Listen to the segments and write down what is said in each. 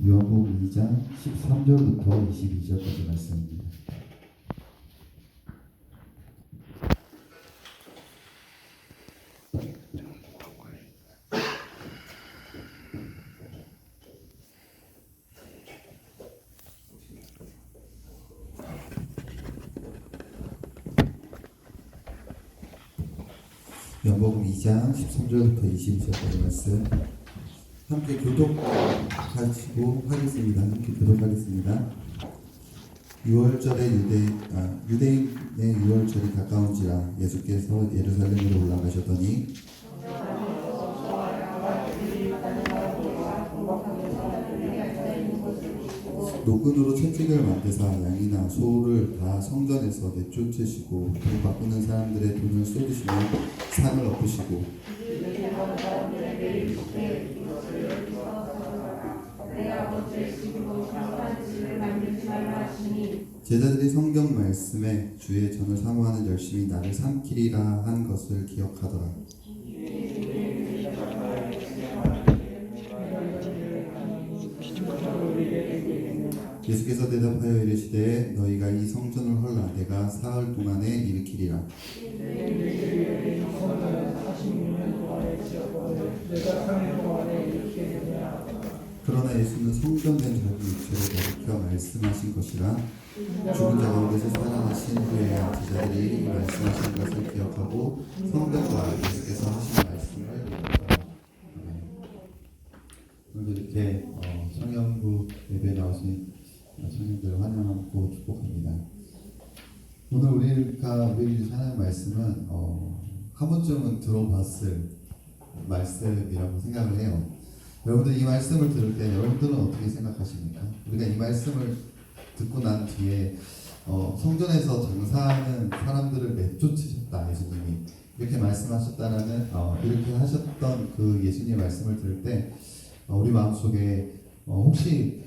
요한복음 2장 13절부터 22절까지 말씀입니다. 요한복음 2장 13절부터 22절까지 말씀 함께 교독하시고 하겠습니다. 함께 교독하겠습니다. 유대인의 유월절이 가까운지라 예수께서 예루살렘으로 올라가셨더니 노끈으로 채찍을 만드사 양이나 소를 다 성전에서 내쫓으시고 돈 바꾸는 사람들의 돈을 쏟으시며 상을 엎으시고 제자들이 성경 말씀에 주의 전을 사모하는 열심히 나를 삼키리라 한 것을 기억하더라. 예수께서 대답하여 이르시되 너희가 이 성전을 헐라 내가 사흘 동안에 일으키리라. 그러나 예수는 성전된 자기 육체를 가리켜 말씀하신 것이라. 죽은 자 가운데서 살아나신 후에 제자들이 말씀하신 것을 기억하고 성전과 예수께서 하신 말씀을 읽었다. 오늘 이렇게 청년부 예배에 나오신 청년들을 환영하고 축복합니다. 오늘 우리들이 하는 말씀은 한 번쯤은 들어봤을 말씀이라고 생각을 해요. 여러분들 이 말씀을 들을 때 여러분들은 어떻게 생각하십니까? 우리가 이 말씀을 듣고 난 뒤에 성전에서 장사하는 사람들을 내쫓으셨다 예수님이 이렇게 말씀하셨다라는 이렇게 하셨던 그 예수님의 말씀을 들을 때 우리 마음속에 혹시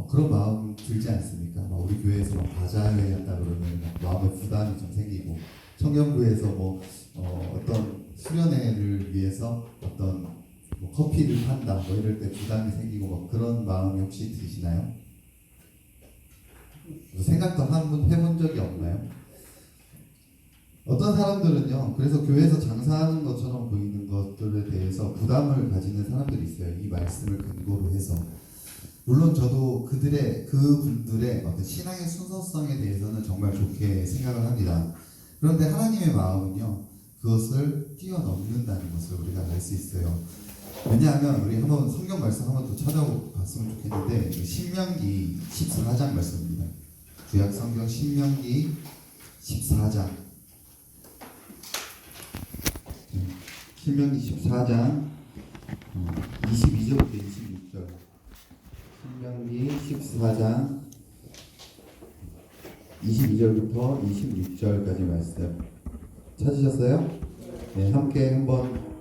그런 마음 들지 않습니까? 우리 교회에서 바자회 한다 그러면 마음에 부담이 좀 생기고 청년부에서 어떤 수련회를 위해서 어떤 커피를 판다 이럴 때 부담이 생기고 그런 마음이 혹시 드시나요? 생각도 한번 해본 적이 없나요? 어떤 사람들은요, 그래서 교회에서 장사하는 것처럼 보이는 것들에 대해서 부담을 가지는 사람들이 있어요. 이 말씀을 근거로 해서. 물론 저도 그분들의 어떤 신앙의 순서성에 대해서는 정말 좋게 생각을 합니다. 그런데 하나님의 마음은요, 그것을 뛰어넘는다는 것을 우리가 알 수 있어요. 왜냐하면 우리 한번 성경 말씀 한번 더 찾아봤으면 좋겠는데 신명기 14장 말씀입니다. 구약 성경 신명기 14장 신명기 14장 22절부터 26절 신명기 14장 22절부터 26절까지 말씀 찾으셨어요? 네, 함께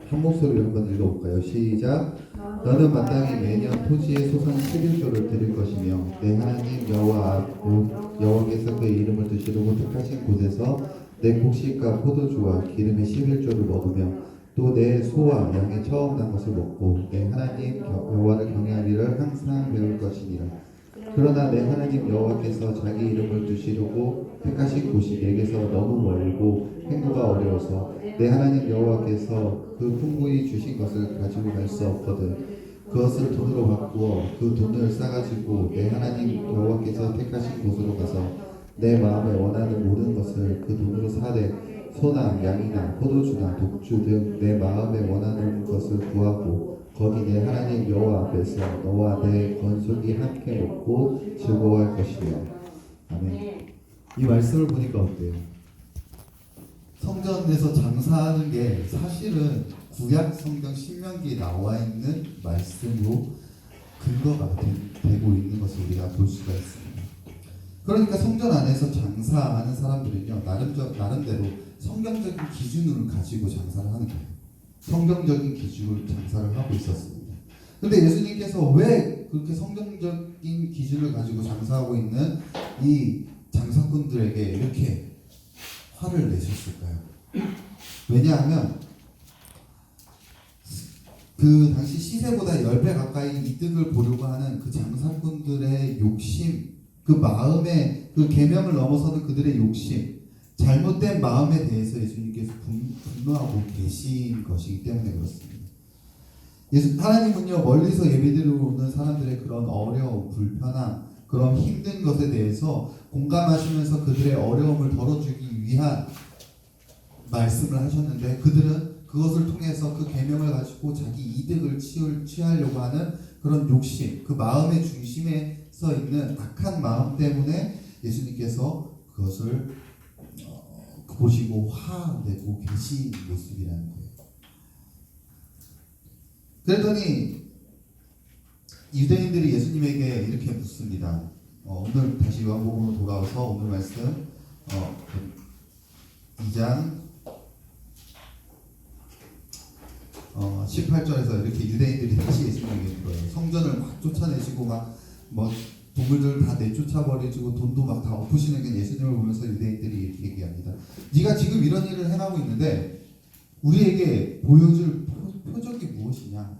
한 목소리로 한번 읽어볼까요? 시작. 너는 마땅히 매년 토지의 소산 11조를 드릴 것이며 내 하나님 여호와께서 그의 이름을 드시려고 택하신 곳에서 내 곡식과 포도주와 기름의 11조를 먹으며 또 내 소와 양의 처음 난 것을 먹고 내 하나님 여호와를 경외하기를 항상 배울 것이니라. 그러나 내 하나님 여호와께서 자기 이름을 두시려고 택하신 곳이 내게서 너무 멀고 행구가 어려워서 내 하나님 여호와께서 그 풍부히 주신 것을 가지고 갈 수 없거든. 그것을 돈으로 바꾸어 그 돈을 싸가지고 내 하나님 여호와께서 택하신 곳으로 가서 내 마음에 원하는 모든 것을 그 돈으로 사되 소나 양이나 포도주나 독주 등 내 마음에 원하는 것을 구하고 거기 내 하나님 여호와 앞에서 너와 내 건속이 함께 먹고 즐거워할 것이며. 아멘. 이 말씀을 보니까 어때요? 성전에서 장사하는 게 사실은 구약 성경 신명기에 나와 있는 말씀으로 근거가 되고 있는 것을 우리가 볼 수가 있습니다. 그러니까 성전 안에서 장사하는 사람들은요, 나름대로 성경적인 기준을 가지고 장사를 하는 거예요. 성경적인 기준으로 장사를 하고 있었습니다. 그런데 예수님께서 왜 그렇게 성경적인 기준을 가지고 장사하고 있는 이 장사꾼들에게 이렇게 화를 내셨을까요? 왜냐하면 그 당시 시세보다 10배 가까이 이득을 보려고 하는 그 장사꾼들의 욕심, 그 마음의 그 계명을 넘어서는 그들의 욕심, 잘못된 마음에 대해서 예수님께서 분노하고 계신 것이기 때문에 그렇습니다. 하나님은요, 멀리서 예배드리러 오는 사람들의 그런 어려움, 불편함, 그런 힘든 것에 대해서 공감하시면서 그들의 어려움을 덜어주기 위한 말씀을 하셨는데, 그들은 그것을 통해서 그 계명을 가지고 자기 이득을 취하려고 하는 그런 욕심, 그 마음의 중심에 서 있는 악한 마음 때문에 예수님께서 그것을 보시고 화내고 계신 모습이라는 거예요. 그랬더니 유대인들이 예수님에게 이렇게 묻습니다. 오늘 다시 요한복음으로 돌아와서 오늘 말씀 2장 18절에서 이렇게 유대인들이 다시 예수님에게 물어요. 성전을 막 쫓아내시고 막 동물들 다 내쫓아버리고 돈도 막 다 엎으시는 게 예수님을 보면서 유대인들이 이렇게 얘기합니다. 네가 지금 이런 일을 행하고 있는데 우리에게 보여줄 표적이 무엇이냐?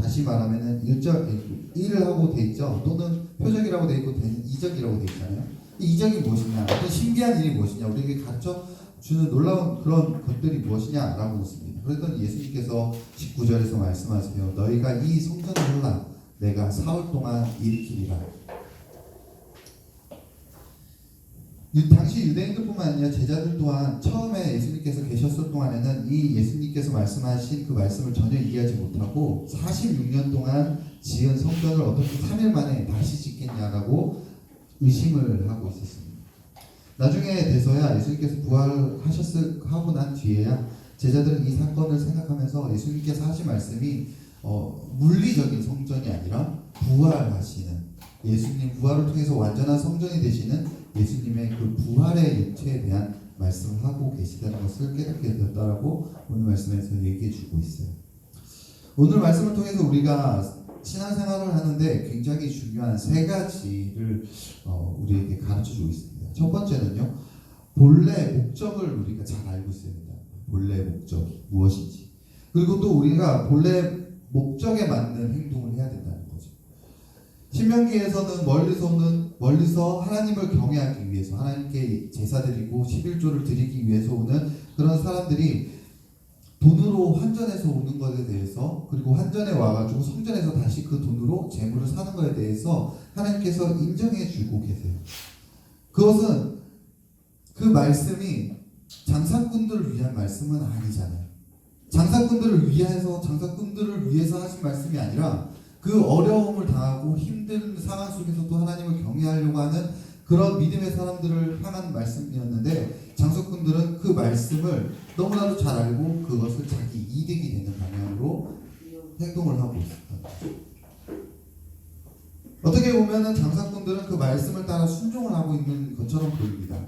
다시 말하면은 1을 하고 돼 있죠. 또는 표적이라고 돼 있고 이적이라고 돼 있잖아요. 이 이적이 무엇이냐? 어떤 신기한 일이 무엇이냐? 우리에게 가르쳐 주는 놀라운 그런 것들이 무엇이냐라고 묻습니다. 그랬더니 예수님께서 19절에서 말씀하세요. 너희가 이 성전을 하라. 내가 사흘 동안 일으키리라. 당시 유대인들뿐만 아니라 제자들 또한 처음에 예수님께서 계셨을 동안에는 이 예수님께서 말씀하신 그 말씀을 전혀 이해하지 못하고 46년 동안 지은 성전을 어떻게 3일 만에 다시 짓겠냐라고 의심을 하고 있었습니다. 나중에 돼서야 예수님께서 부활하고 난 뒤에야 제자들은 이 사건을 생각하면서 예수님께서 하신 말씀이 물리적인 성전이 아니라 부활하시는 예수님, 부활을 통해서 완전한 성전이 되시는 예수님의 그 부활의 육체에 대한 말씀을 하고 계시다는 것을 깨닫게 되었다라고 오늘 말씀에서 얘기해 주고 있어요. 오늘 말씀을 통해서 우리가 신앙생활을 하는데 굉장히 중요한 세 가지를 우리에게 가르쳐 주고 있습니다. 첫 번째는요, 본래 목적을 우리가 잘 알고 있어야 된다. 본래 목적이 무엇인지. 그리고 또 우리가 본래 목적에 맞는 행동을 해야 된다는 거죠. 신명기에서는 멀리서 하나님을 경외하기 위해서 하나님께 제사드리고 11조를 드리기 위해서 오는 그런 사람들이 돈으로 환전해서 오는 것에 대해서, 그리고 환전에 와가지고 성전에서 다시 그 돈으로 재물을 사는 것에 대해서 하나님께서 인정해 주고 계세요. 그것은 그 말씀이 장사꾼들을 위한 말씀은 아니잖아요. 장사꾼들을 위해서 하신 말씀이 아니라 그 어려움을 당하고 힘든 상황 속에서도 하나님을 경외하려고 하는 그런 믿음의 사람들을 향한 말씀이었는데, 장사꾼들은 그 말씀을 너무나도 잘 알고 그것을 자기 이득이 되는 방향으로 행동을 하고 있습니다. 어떻게 보면은 장사꾼들은 그 말씀을 따라 순종을 하고 있는 것처럼 보입니다.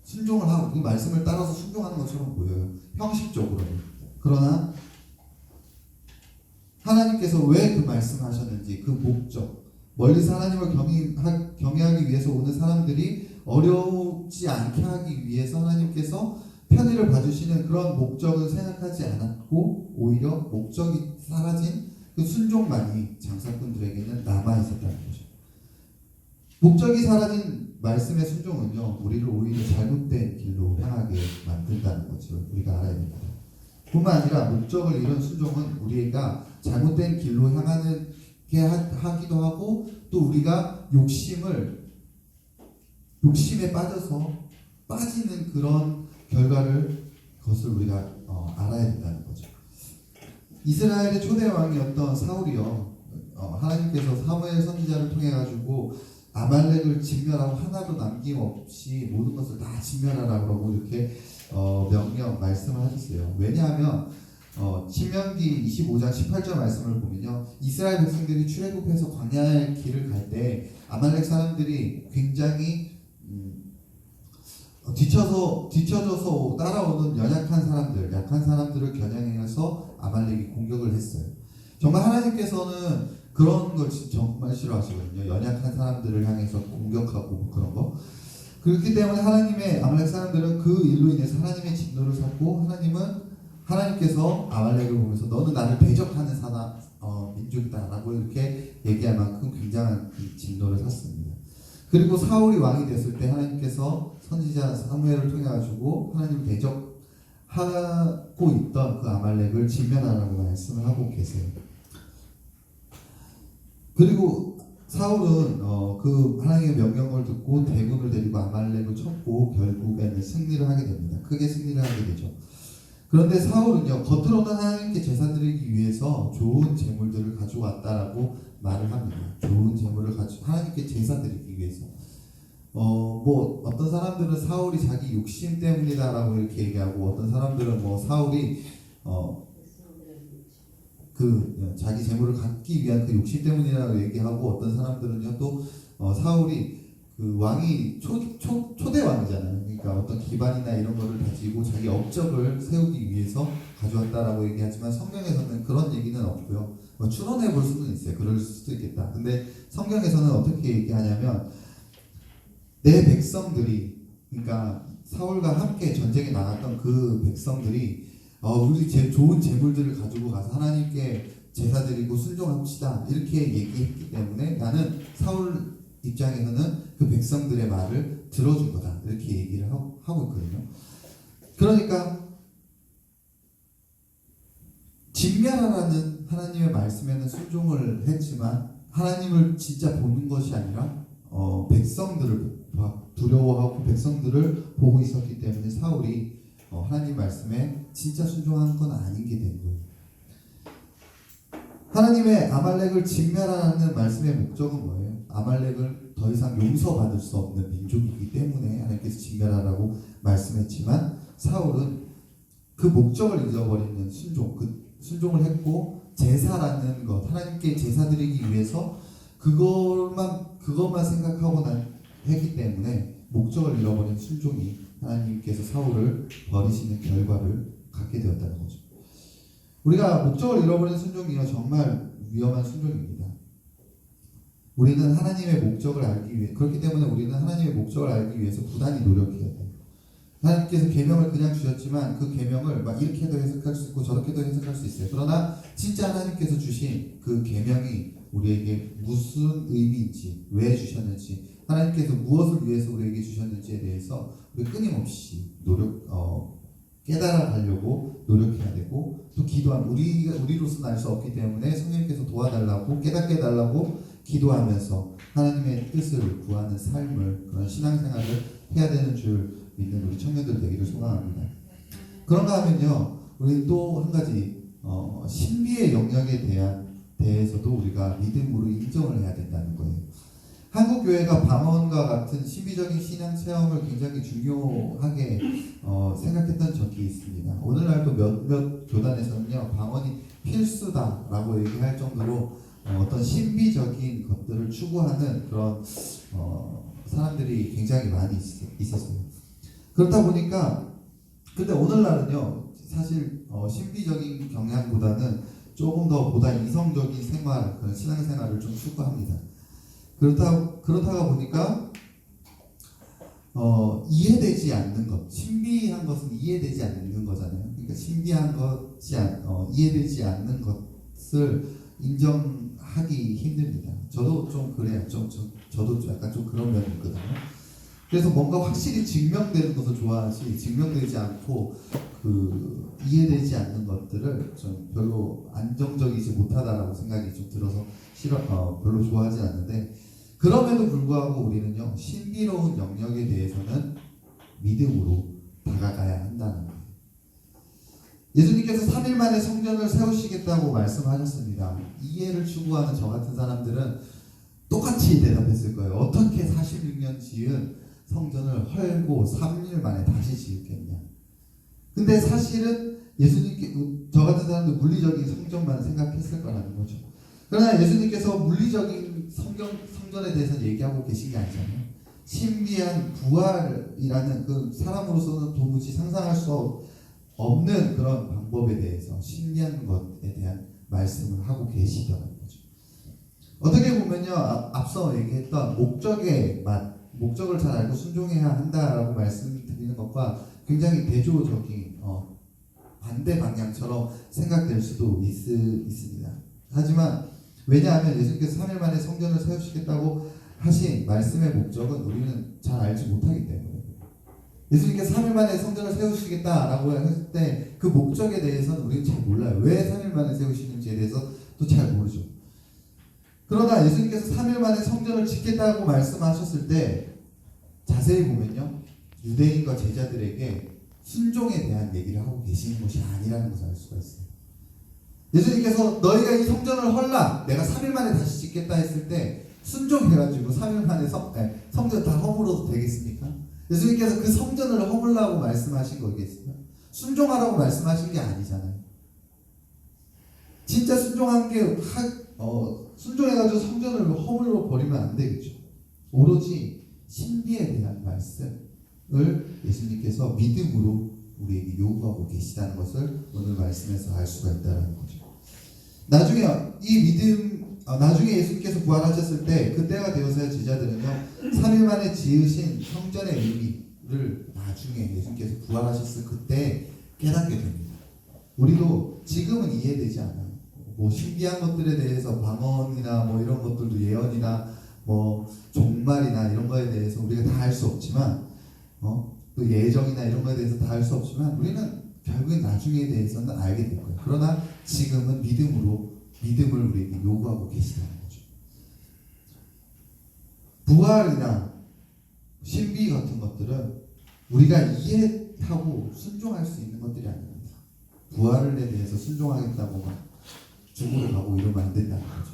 순종을 하고 그 말씀을 따라서 순종하는 것처럼 보여요. 형식적으로. 그러나 하나님께서 왜 그 말씀하셨는지, 그 목적, 멀리서 하나님을 경외하기 위해서 오는 사람들이 어려우지 않게 하기 위해서 하나님께서 편의를 봐주시는 그런 목적을 생각하지 않았고, 오히려 목적이 사라진 그 순종만이 장사꾼들에게는 남아있었다는 거죠. 목적이 사라진 말씀의 순종은요, 우리를 오히려 잘못된 길로 향하게 만든다는 것을 우리가 알아야 됩니다. 뿐만 아니라 목적을 잃은 순종은 우리가 잘못된 길로 향하는 게 하기도 하고, 또 우리가 욕심에 빠지는 그런 그것을 우리가 알아야 된다는 거죠. 이스라엘의 초대 왕이었던 사울이요, 하나님께서 사무엘 선지자를 통해 가지고 아말렉을 진멸하고 하나도 남김없이 모든 것을 다 진멸하라고 이렇게 명령 말씀을 하셨어요. 왜냐하면 신명기 25장 18절 말씀을 보면요, 이스라엘 백성들이 출애굽해서 광야의 길을 갈 때 아말렉 사람들이 굉장히 뒤쳐져서 따라오는 약한 사람들을 겨냥해서 아말렉이 공격을 했어요. 정말 하나님께서는 그런 걸 정말 싫어하시거든요. 연약한 사람들을 향해서 공격하고 그런 거. 그렇기 때문에 아말렉 사람들은 그 일로 인해서 하나님의 진노를 샀고, 하나님은 하나님께서 아말렉을 보면서 너는 나를 대적하는 민족이다라고 이렇게 얘기할 만큼 굉장한 그 진노를 샀습니다. 그리고 사울이 왕이 됐을 때 하나님께서 선지자 사무엘을 통해 가지고 하나님 대적하고 있던 그 아말렉을 진멸하라고 말씀을 하고 계세요. 그리고 사울은 그 하나님의 명령을 듣고 대군을 데리고 아말렉을 쳤고 결국에는 승리를 하게 됩니다. 크게 승리를 하게 되죠. 그런데 사울은요, 겉으로는 하나님께 제사 드리기 위해서 좋은 재물들을 가져왔다라고 말을 합니다. 좋은 재물을 하나님께 제사 드리기 위해서. 뭐 어떤 사람들은 사울이 자기 욕심 때문이다라고 이렇게 얘기하고, 어떤 사람들은 뭐 사울이 자기 재물을 갖기 위한 그 욕심 때문이라고 얘기하고, 어떤 사람들은요 또 사울이 그 왕이 초대 왕이잖아요. 그러니까 어떤 기반이나 이런 거를 가지고 자기 업적을 세우기 위해서 가져왔다라고 얘기하지만 성경에서는 그런 얘기는 없고요. 추론해 볼 수는 있어요. 그럴 수도 있겠다. 근데 성경에서는 어떻게 얘기하냐면, 내 백성들이, 그러니까 사울과 함께 전쟁에 나갔던 그 백성들이 우리 좋은 재물들을 가지고 가서 하나님께 제사 드리고 순종합시다 이렇게 얘기했기 때문에 나는 사울 입장에서는 그 백성들의 말을 들어준 거다 이렇게 얘기를 하고 있거든요. 그러니까 진멸하라는 하나님의 말씀에는 순종을 했지만 하나님을 진짜 보는 것이 아니라 백성들을 두려워하고 백성들을 보고 있었기 때문에 사울이 하나님 말씀에 진짜 순종한 건 아닌 게 된 거예요. 하나님의 아말렉을 진멸하는 말씀의 목적은 뭐예요? 아말렉을 더 이상 용서받을 수 없는 민족이기 때문에 하나님께서 진멸하라고 말씀했지만, 사울은 그 목적을 잊어버리는 순종을 했고, 제사라는 것, 하나님께 제사 드리기 위해서 그것만 생각하고 했기 때문에 목적을 잃어버린 순종이 하나님께서 사울을 버리시는 결과를 갖게 되었다는 거죠. 우리가 목적을 잃어버린 순종이요, 정말 위험한 순종입니다. 우리는 하나님의 목적을 알기 위해, 그렇기 때문에 우리는 하나님의 목적을 알기 위해서 부단히 노력해야 돼요. 하나님께서 계명을 그냥 주셨지만 그 계명을 막 이렇게도 해석할 수 있고 저렇게도 해석할 수 있어요. 그러나 진짜 하나님께서 주신 그 계명이 우리에게 무슨 의미인지, 왜 주셨는지, 하나님께서 무엇을 위해서 우리에게 주셨는지에 대해서 우리 끊임없이 깨달아 가려고 노력해야 되고, 또 우리로서는 알 수 없기 때문에 성령께서 도와달라고, 깨닫게 해달라고 기도하면서 하나님의 뜻을 구하는 삶을, 그런 신앙생활을 해야 되는 줄 믿는 우리 청년들 되기를 소망합니다. 그런가 하면요, 우리 또 한 가지 신비의 영역에 대해서도 우리가 믿음으로 인정을 해야 된다는 거예요. 한국 교회가 방언과 같은 신비적인 신앙 체험을 굉장히 중요하게 생각했던 적이 있습니다. 오늘날도 몇몇 교단에서는요, 방언이 필수다라고 얘기할 정도로 어떤 신비적인 것들을 추구하는 그런 사람들이 굉장히 많이 있었어요. 그렇다 보니까, 근데 오늘날은요, 사실 신비적인 경향보다는 조금 더 보다 이성적인 생활, 그런 신앙생활을 좀 추구합니다. 그렇다가 보니까 이해되지 않는 것, 신비한 것은 이해되지 않는 거잖아요. 그러니까 신비한 것이 이해되지 않는 것을 인정하기 힘듭니다. 저도 좀 그래요. 저도 약간 좀 그런 면이 있거든요. 그래서 뭔가 확실히 증명되는 것을 좋아하지, 증명되지 않고 이해되지 않는 것들을 좀 별로 안정적이지 못하다라고 생각이 좀 들어서 별로 좋아하지 않는데, 그럼에도 불구하고 우리는요, 신비로운 영역에 대해서는 믿음으로 다가가야 한다는 거예요. 예수님께서 3일 만에 성전을 세우시겠다고 말씀하셨습니다. 이해를 추구하는 저 같은 사람들은 똑같이 대답했을 거예요. 어떻게 46년 지은 성전을 헐고 3일 만에 다시 지었겠냐. 근데 사실은 저 같은 사람도 물리적인 성전만 생각했을 거라는 거죠. 그러나 예수님께서 물리적인 성전에 대해서 얘기하고 계신 게 아니잖아요. 신비한 부활이라는 그 사람으로서는 도무지 상상할 수 없는 그런 방법에 대해서, 신비한 것에 대한 말씀을 하고 계시더라는 거죠. 어떻게 보면요, 앞서 얘기했던 목적을 잘 알고 순종해야 한다라고 말씀드리는 것과 굉장히 대조적인 반대 방향처럼 생각될 수도 있습니다. 하지만 왜냐하면 예수님께서 3일 만에 성전을 세우시겠다고 하신 말씀의 목적은 우리는 잘 알지 못하기 때문에, 예수님께서 3일 만에 성전을 세우시겠다라고 했을 때 그 목적에 대해서는 우리는 잘 몰라요. 왜 3일 만에 세우시는지에 대해서 또 잘 모르죠. 그러나 예수님께서 3일 만에 성전을 짓겠다고 말씀하셨을 때 자세히 보면요, 유대인과 제자들에게 순종에 대한 얘기를 하고 계시는 것이 아니라는 것을 알 수가 있어요. 예수님께서 너희가 이 성전을 헐라, 내가 3일 만에 다시 짓겠다 했을 때 순종해가지고 3일 만에 성전 다 허물어도 되겠습니까? 예수님께서 그 성전을 허물라고 말씀하신 거겠어요? 순종하라고 말씀하신 게 아니잖아요. 진짜 순종한 게 순종해가지고 성전을 허물어 버리면 안 되겠죠. 오로지 신비에 대한 말씀을 예수님께서 믿음으로 우리에게 요구하고 계시다는 것을 오늘 말씀에서 알 수가 있다는 거죠. 나중에 예수님께서 부활하셨을 때 그때가 되어서야 제자들은요 3일 만에 지으신 성전의 의미를 나중에 예수님께서 부활하셨을 그때 깨닫게 됩니다. 우리도 지금은 이해되지 않아요. 뭐 신비한 것들에 대해서 방언이나 뭐 이런 것들도 예언이나 뭐 종말이나 이런 거에 대해서 우리가 다 알 수 없지만 또 예정이나 이런 거에 대해서 다 알 수 없지만 우리는 결국엔 나중에 대해서는 알게 될 거예요. 그러나 지금은 믿음을 우리에게 요구하고 계시다는 거죠. 부활이나 신비 같은 것들은 우리가 이해하고 순종할 수 있는 것들이 아닙니다. 부활에 대해서 순종하겠다고 막 중국에 가고 이러면 안 된다는 거죠.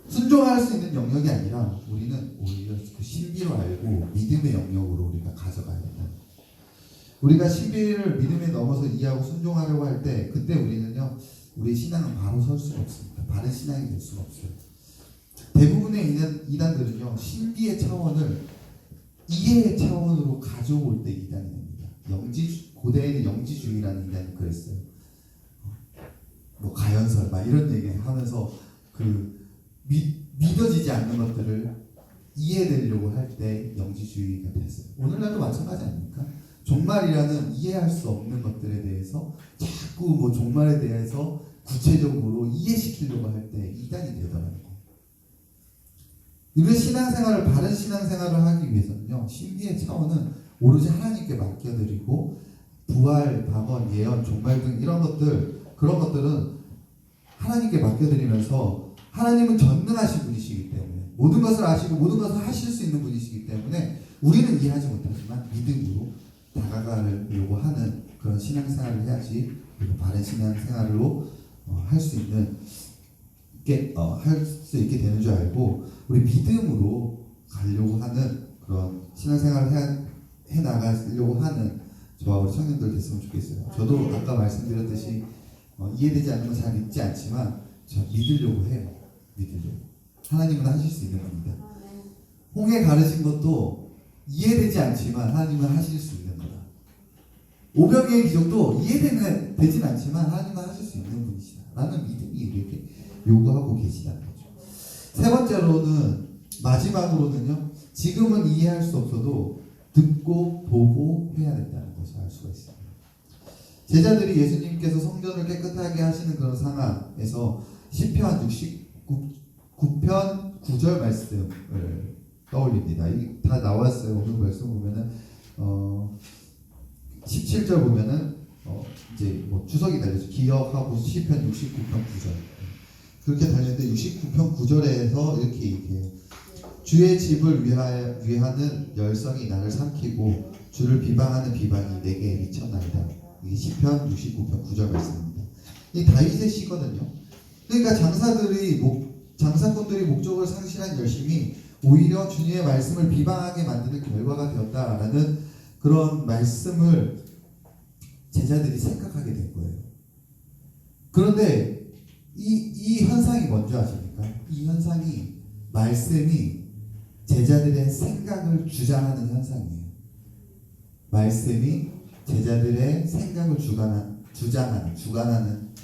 순종할 수 있는 영역이 아니라 우리는 오히려 그 신비로 알고 믿음의 영역으로 우리가 가져가야 된다. 우리가 신비를 믿음에 넘어서 이해하고 순종하려고 할 때 그때 우리는요 우리의 신앙은 바로 설 수가 없습니다. 바른 신앙이 될 수가 없어요. 대부분의 이단들은요 신비의 차원을 이해의 차원으로 가져올 때 이단이 됩니다. 고대에는 영지주의라는 이단이 그랬어요. 뭐 가연설 막 이런 얘기 하면서 믿어지지 않는 것들을 이해되려고 할 때 영지주의가 됐어요. 오늘날도 마찬가지 아닙니까? 종말이라는 이해할 수 없는 것들에 대해서 자꾸 뭐 종말에 대해서 구체적으로 이해시키려고 할 때 이단이 되더라고요. 우리의 신앙생활을 바른 신앙생활을 하기 위해서는요 신비의 차원은 오로지 하나님께 맡겨드리고 부활, 방언, 예언, 종말 등 그런 것들은 하나님께 맡겨드리면서 하나님은 전능하신 분이시기 때문에 모든 것을 아시고 모든 것을 하실 수 있는 분이시기 때문에 우리는 이해하지 못하지만 믿음으로 다가가려고 하는 그런 신앙생활을 해야지 우리가 바른 신앙생활로 할 수 있게 되는 줄 알고 우리 믿음으로 가려고 하는 그런 신앙생활을 해 나가려고 하는 저와 우리 청년들 됐으면 좋겠어요. 저도 아까 말씀드렸듯이 이해되지 않는 건 잘 믿지 않지만 저 믿으려고 해요. 믿으려고. 하나님은 하실 수 있는 겁니다. 홍해 가르신 것도 이해되지 않지만 하나님은 하실 수 있는 거다. 오병이의 기적도 이해되진 않지만 하나님은 하실 수 있는 분이시다 라는 믿음이 우리에게 요구하고 계시다는 거죠. 세 번째로는 마지막으로는요 지금은 이해할 수 없어도 듣고 보고 해야 된다는 것을 알 수가 있습니다. 제자들이 예수님께서 성전을 깨끗하게 하시는 그런 상황에서 시편 69편 9절 말씀을 떠올립니다. 이게 다 나왔어요. 오늘 말씀 보면은 17절 보면은 이제 뭐 주석이 달려서 기억하고 시편 69편 9절 그렇게 달렸는데 69편 9절에서 이렇게 얘기해요. 주의 집을 위하는 열성이 나를 삼키고 주를 비방하는 비방이 내게 미쳤나이다. 이게 시편 69편 9절 말씀입니다. 이 다윗의 시거든요. 그러니까 장사꾼들이 목적을 상실한 열심이 오히려 주님의 말씀을 비방하게 만드는 결과가 되었다라는 그런 말씀을 제자들이 생각하게 된 거예요. 그런데 이 현상이 뭔지 아십니까? 이 현상이 말씀이 제자들의 생각을 주장하는 현상이에요. 말씀이 제자들의 생각을 주관하는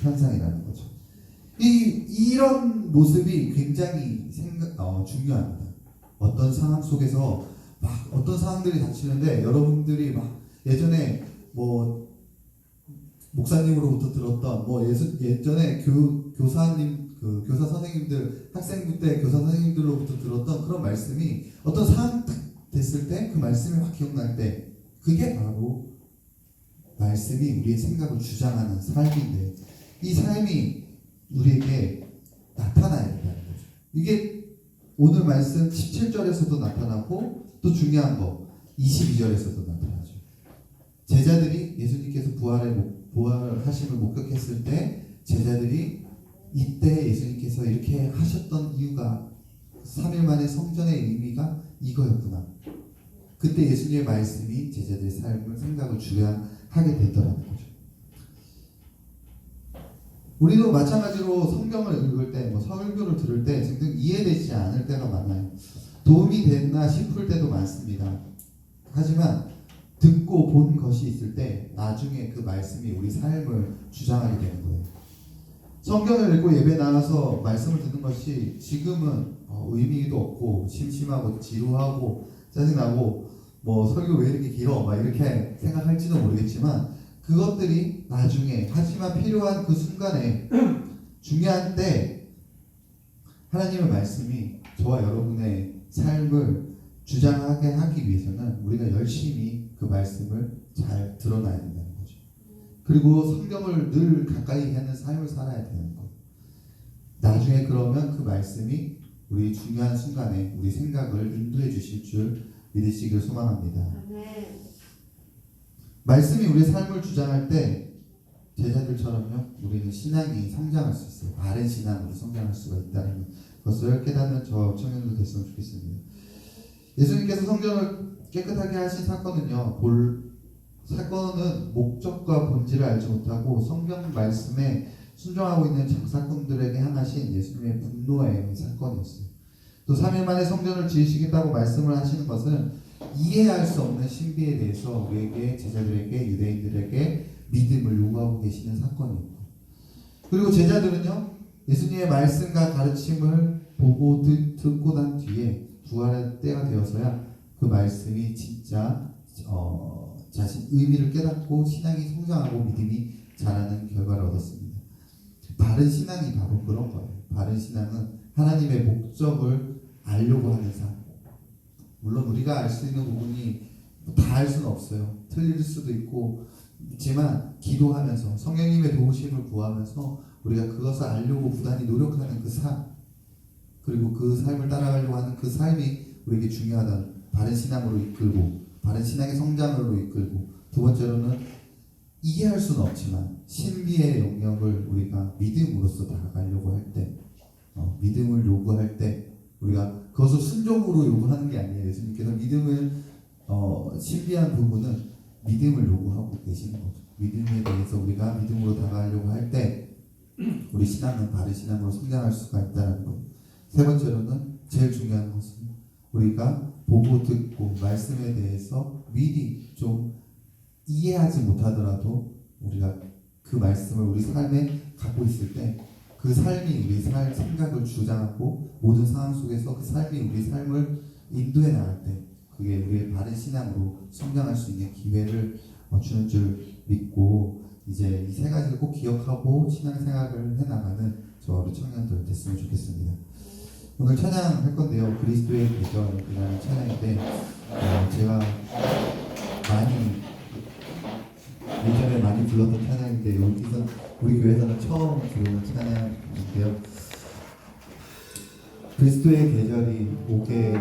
현상이라는 거죠. 이런 모습이 굉장히 중요합니다. 어떤 상황 속에서 막 어떤 상황들이 닥치는데 여러분들이 막 예전에 뭐 목사님으로부터 들었던 뭐 예전에 교사님 교사 선생님들 학생부 때 교사 선생님들로부터 들었던 그런 말씀이 어떤 상황 됐을 때 그 말씀이 확 기억날 때 그게 바로 말씀이 우리의 생각을 주장하는 삶인데 이 삶이 우리에게 나타나야 된다는 거죠. 이게 오늘 말씀 17절에서도 나타나고 또 중요한 거 22절에서도 나타나죠. 제자들이 예수님께서 부활하심을 목격했을 때 제자들이 이때 예수님께서 이렇게 하셨던 이유가 3일 만에 성전의 의미가 이거였구나. 그때 예수님의 말씀이 제자들의 삶을 생각을 주관하게 되더라는 거죠. 우리도 마찬가지로 성경을 읽을 때, 설교를 들을 때 등등 이해되지 않을 때가 많아요. 도움이 됐나 싶을 때도 많습니다. 하지만 듣고 본 것이 있을 때 나중에 그 말씀이 우리 삶을 주장하게 되는 거예요. 성경을 읽고 예배 나가서 말씀을 듣는 것이 지금은 의미도 없고 심심하고 지루하고 짜증나고 설교 왜 이렇게 길어 막 이렇게 생각할지도 모르겠지만 그것들이 나중에 하지만 필요한 그 순간에 중요한 때 하나님의 말씀이 저와 여러분의 삶을 주장하게 하기 위해서는 우리가 열심히 그 말씀을 잘 드러나야 된다는 거죠. 그리고 성경을 늘 가까이 하는 삶을 살아야 되는 거예요. 나중에 그러면 그 말씀이 우리 중요한 순간에 우리 생각을 인도해 주실 줄 믿으시길 소망합니다. 말씀이 우리 삶을 주장할 때 제자들처럼요 우리는 신앙이 성장할 수 있어요. 바른 신앙으로 성장할 수가 있다는 것을 깨닫는 저 청년들 됐으면 좋겠습니다. 예수님께서 성전을 깨끗하게 하신 사건은요 사건은 목적과 본질을 알지 못하고 성경 말씀에 순종하고 있는 장사꾼들에게 향하신 예수님의 분노의 사건이었어요. 또 3일 만에 성전을 지으시겠다고 말씀을 하시는 것은 이해할 수 없는 신비에 대해서 우리에게 제자들에게 유대인들에게 믿음을 요구하고 계시는 사건입니다. 그리고 제자들은요 예수님의 말씀과 가르침을 보고 듣고 난 뒤에 부활의 때가 되어서야 그 말씀이 진짜 자신 의미를 깨닫고 신앙이 성장하고 믿음이 자라는 결과를 얻었습니다. 바른 신앙이 바로 그런 거예요. 바른 신앙은 하나님의 목적을 알려고 하는 삶. 물론 우리가 알 수 있는 부분이 다 알 수는 없어요. 틀릴 수도 있지만 기도하면서 성령님의 도우심을 구하면서 우리가 그것을 알려고 부단히 노력하는 그 삶, 그리고 그 삶을 따라가려고 하는 그 삶이 우리에게 중요하다는 바른 신앙으로 이끌고 바른 신앙의 성장으로 이끌고 두 번째로는 이해할 수는 없지만 신비의 영역을 우리가 믿음으로써 다가가려고 할 때 믿음을 요구할 때 우리가 그것을 순종으로 요구하는 게 아니에요. 예수님께서 믿음을 신비한 부분은 믿음을 요구하고 계시는 거죠. 믿음에 대해서 우리가 믿음으로 다가가려고 할 때 우리 신앙은 바른 신앙으로 성장할 수가 있다는 것. 세 번째로는 제일 중요한 것은 우리가 보고 듣고 말씀에 대해서 미리 좀 이해하지 못하더라도 우리가 그 말씀을 우리 삶에 갖고 있을 때 그 삶이 우리 생각을 주장하고 모든 상황 속에서 그 삶이 우리 삶을 인도해 나갈 때 그게 우리의 바른 신앙으로 성장할 수 있는 기회를 주는 줄 믿고 이제 이 세 가지를 꼭 기억하고 신앙생활을 해나가는 저 우리 청년들 됐으면 좋겠습니다. 오늘 찬양할 건데요. 그리스도의 계절이라는 찬양인데 제가 예전에 많이 불렀던 찬양인데 여기서 우리 교회에서는 처음 부르는 찬양인데요. 그리스도의 계절이 오게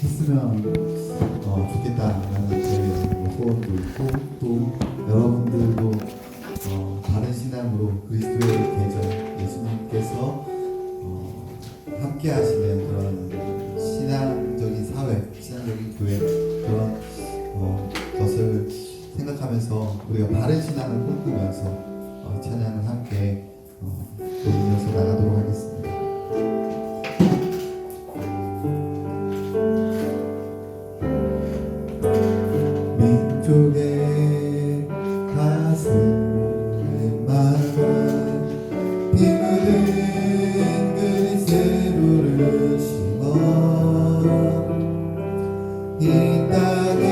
했으면 좋겠다라는 제 소원도 있고 또 여러분들도 바른 신앙으로 그리스도의 계절 예수님께서 함께 하시는 그런 신앙적인 사회, 신앙적인 교회 그런 것을 생각하면서 우리가 바른 신앙을 꿈꾸면서 찬양을 함께 부르면서 나가도록 하겠습니다. 민족의 가슴에 막아 피 묻은 그리스도를 심어 이 땅에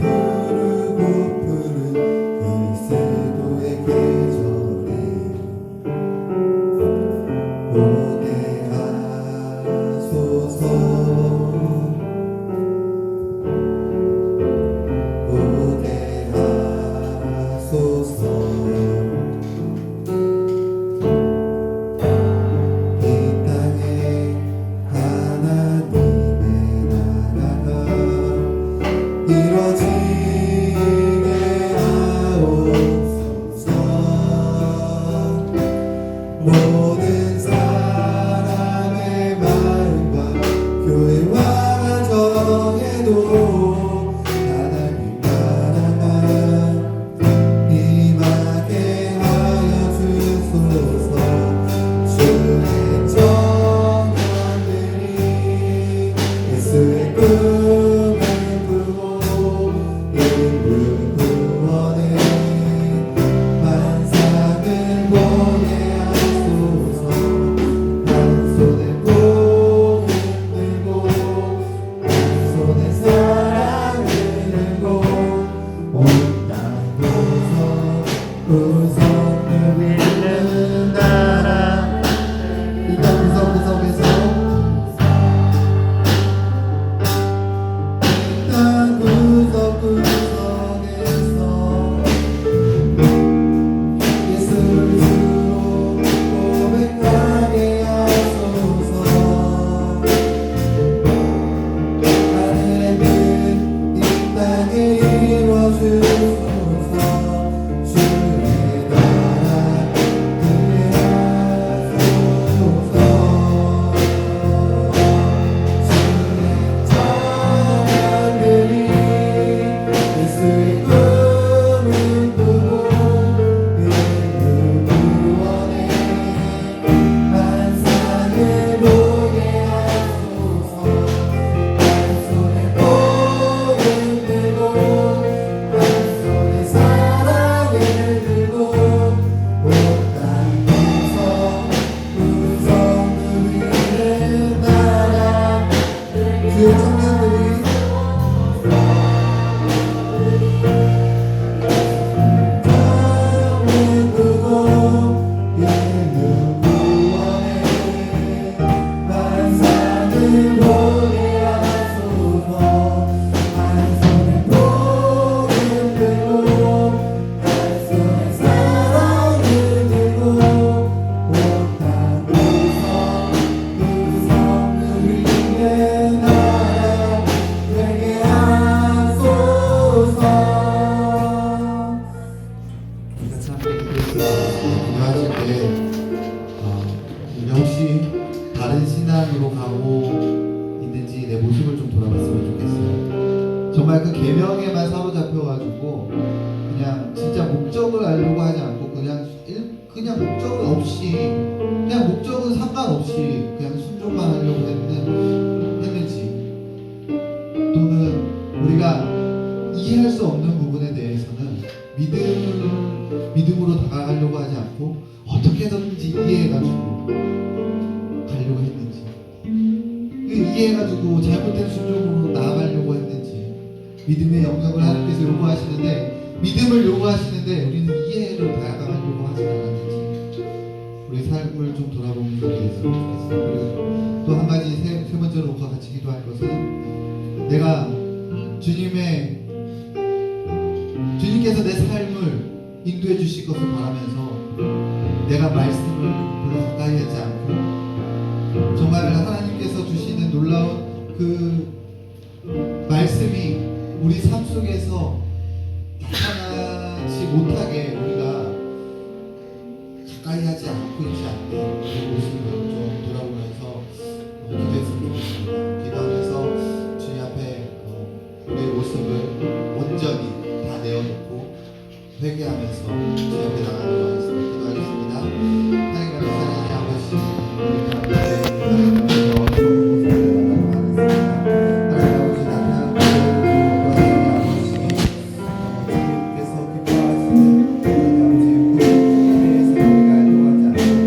부르고 푸른 구성을 믿는 나라. 일단 구석구석에서 일단 구석구석에서 예수를 주로 고백하게 하소서. 하늘의 뜻 이 땅에 이루어주소서. 주의 나라 그게 하소서. 주의 자녀들이 예수의 꿈을 꾸고 그를 구원해 만상을 보게 하소서. 한 손에 복을 들고 한 손에 사랑을 들고 온 땅 구석 누리는 나라. 주의 청년들이 땅을 두고 이를 구원해 만상을 보게 하소서. 한 손에 복을 들고 한 손에 사랑을 들고 온 땅 구석 누리는 나라 되게 하소서. 같이 함께 기도하실 때 혹시 다른 신앙으로 가고 있는지 내 모습을 좀 돌아봤으면 좋겠어요. 정말 그 계명에만 사로잡혀가지고 그냥 진짜 목적을 알려고 하지 않고 그냥 목적은 없이 그냥 목적은 상관없이 그냥 순종만 하려고 했는지, 또는 우리가 이해할 수 없는 부분에 대해서는 믿음으로 다가가려고 하지 않고 어떻게든지 이해해가지고 가려고 했는지, 이해해가지고 잘못된 순종으로 나아가려고 했는지, 믿음의 영역을 하나님께서 요구하시는데 믿음을 요구하시는데 우리는 이해로 다가가려고 하지 않았는지 우리 삶을 좀 돌아보면서 기도했으면 좋겠어요. 그리고 또 한 가지 세 번째로 같이 기도할 것은 내가 주님께서 내 삶을 인도해 주실 것을 바라면서 내가 말씀을 별로 가까이 하지 않고 정말 하나님께서 주시는 놀라운 그 말씀이 우리 삶 속에서 나타나지 못하게 우리가 가까이 하지 않고 있지 않는 그 모습을 좀 돌아보면서 기도했으면 좋겠습니다. 기도하면서 주님 앞에 우리의 모습을 온전히 다 내어놓고 회개하면서 주님 앞에 나가도록 하겠습니다. 기도하겠습니다. 하나님 사랑하는 아버지, 우리 가운데 어떤 모습을 나가도록 하겠습니다. 하나님 아버지, 나타나는 주님께서 기뻐하시는 하나님 아버지 구원에 대해서 우리가 알려고 하지 않고 단순히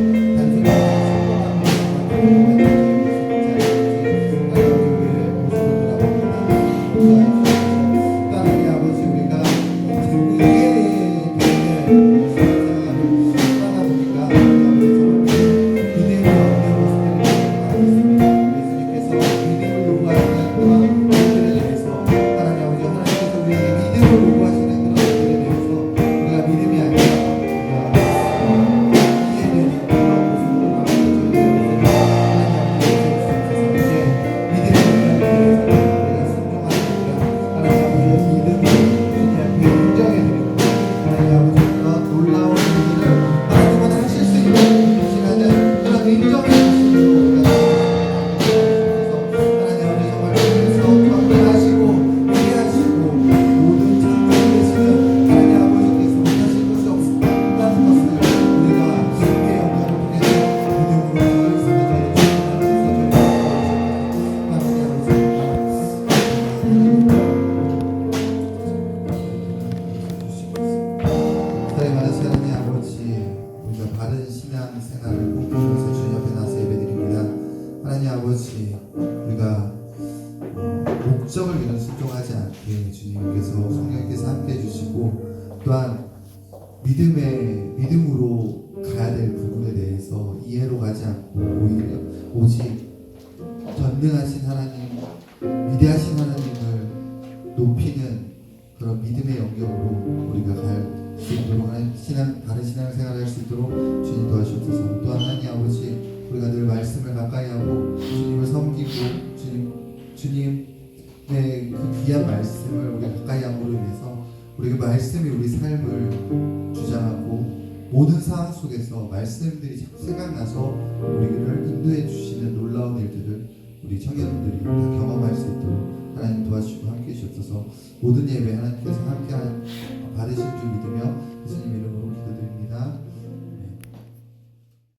성공하는 목적을 위해 순종하지 않게 주님께서 성령께서 함께 해주시고, 또한 믿음으로 가야 될 부분에 대해서 이해로 가지 않고 오히려 오직 전능하신 하나님, 위대하신 하나님을 높이는 그런 믿음의 영역으로 우리가 갈 수 있도록 다른 신앙생활을 할 수 있도록 주님 도와주옵소서. 또한 하나님 아버지, 우리가 늘 말씀을 가까이 하고 주님을 섬기고 주님의 그 귀한 말씀을 우리가 가까이 함으로 인해서 우리가 말씀이 우리 삶을 주장하고 모든 상황 속에서 말씀들이 자꾸 생각나서 우리를 인도해 주시는 놀라운 일들을 우리 청년들이 다 경험할 수 있도록 하나님 도와주시고 함께해 주옵소서. 모든 예배 하나님께서 함께 받으실 줄 믿으며 예수님 이름으로 기도드립니다.